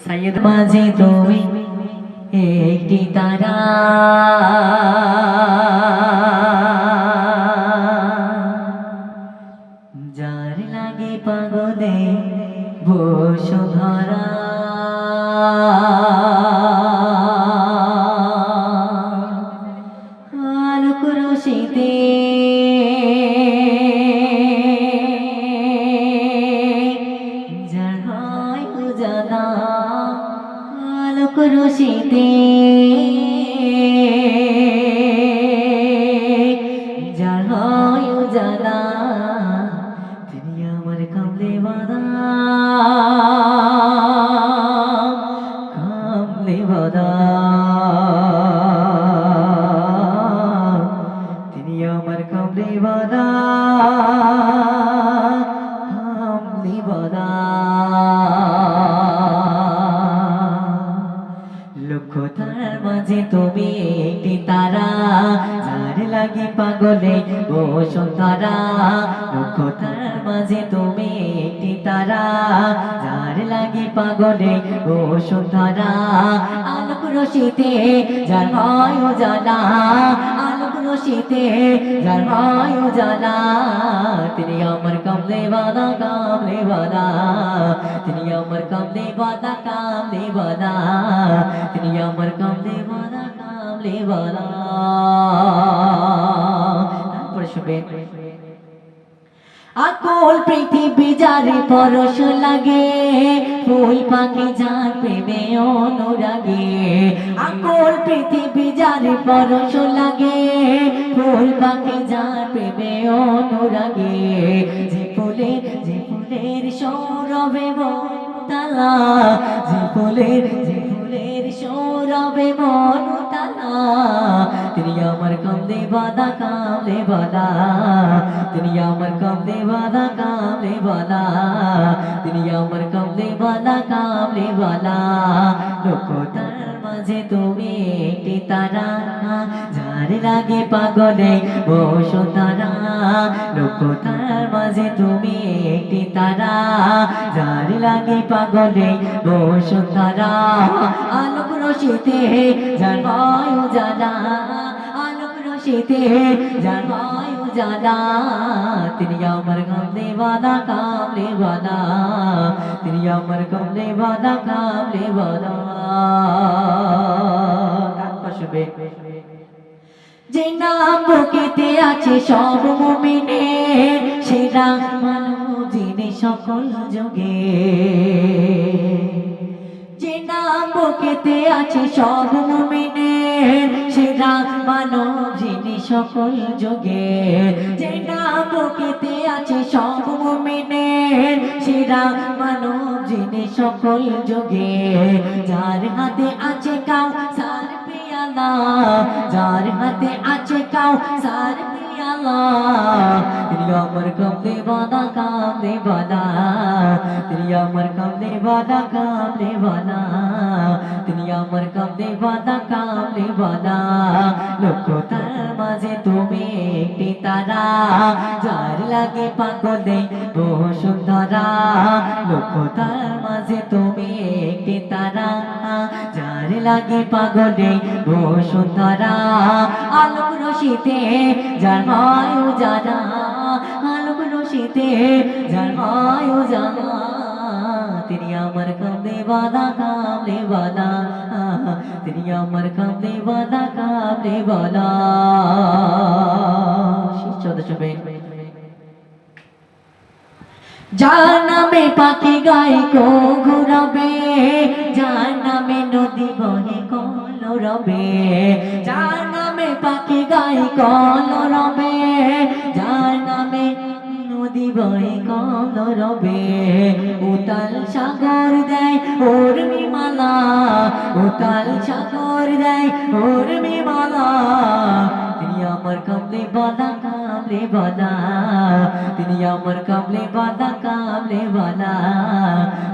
সাইয়েদ মাঝে তুমি একটি তারা, যার লাগে পাগলে বসুধরা। আলোক রশিতে যার হয় উজালা, আলোক রশিতে যার হয় উজালা, তিনি আমার কামলে বাদা, কামলে বাদা। তিনি আমার কামলে বাদা, কামলে বাদা। লক্ষ তারার মাঝে তুমি একটি তারা, যার লাগে পাগলে বসুন্ধরা। লক্ষ তারার মাঝে তুমি একটি তারা, যার লাগে পাগলে বসুন্ধরা। আলোক রশিতে যার হয় উজালা, আলোক রশিতে যার হয় উজালা, তিনি আমার কামলে বাদা, কামলে বাদা। তিনি আমার কামলে বাদা, কামলে বাদা। তিনি আমার কামলে বাদা, কামলে বাদা। তারপরে শুনবেন, আকুল পৃথিবী যারে পরশ লাগে, ফুল পাখি যার প্রেমে অনুরাগে। আকুল পৃথিবী যারে পরশ লাগে, ফুল পাখি যার প্রেমে অনুরাগে। যে ফুলের সৌরভে মনতালা, যে ফুলের সৌরভে মনতালা, তিনি আমার কামলে বাদা, কামলে বাদা। তিনি আমার কামলে বাদা, কামলে বাদা। তিনি আমার কামলে বাদা, কামলে বাদা। লক্ষ তারার মাঝে তুমি একটি তারা, যার লাগে পাগলে বসুন্ধরা। লক্ষ তারার মাঝে তুমি একটি তারা, যার লাগে পাগলে বসুন্ধরা। আলোক রশিতে যার হয় উজালা, আলোক রশিতে যার হয় উজালা, তিনি আমার কামলে বাদা, কামলে বাদা। তিনি আমার কামলে বাদা, কামলে বাদা। যে নাম বুকেতে আছে সব মুমিনে, সে নাম মানব যিনি সকল যুগে। যে নাম বুকেতে আছে সব মুমিনে, সে নাম মানব যিনি সকল যুগে। যে নাম বুকেতে আছে সব মুমিনে, সে নাম মানব যিনি সকল যুগে। যার হাতে আছে কাউসার পিয়ালা, যার হাতে আছে কাউসার পিয়ালা, তিনি আমার কামলে বাদা, কামলে বাদা। তিনি আমার কামলে বাদা, কামলে বাদা। তিনি আমার কামলে বাদা, কামলে বাদা। লক্ষ তারার মাঝে তুমি একটি তারা, যার লাগে পাগলে বসুন্ধরা। লক্ষ তারার মাঝে তুমি একটি তারা, যার লাগে পাগলে বসুন্ধরা। আলোক রশিতে যার হয় উজালা, আলোক রশিতে যার হয় উজালা, তিনি আমার কামলে বাদা, কামলে বাদা। তিনি আমার কামলে বাদা, কামলে বাদা। যার নামে পাখি গায়ে কো ঘুরাবে, যার নামে নদী বহে কল রবে। যার নামে পাখি গায়ে কল রবে, যার নামে নদী বহে কল রবে। উতাল সাগর দেয় উর্মিমালা, উতাল সাগর দেয় উর্মিমালা, তিনি আমার কামলে বাদা, কামলে বাদা। তিনি আমার কামলে বাদা, কামলে বাদা।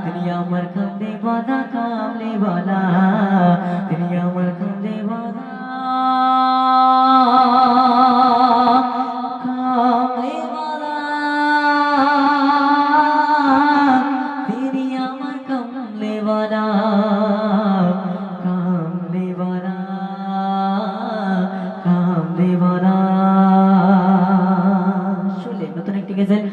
তিনি আমার কামলে বাদা, কামলে বাদা। তিনি আমার কামলে বাদা, কামলে বাদা। তিনি আমার কামলে বাদা। ঠিক আছে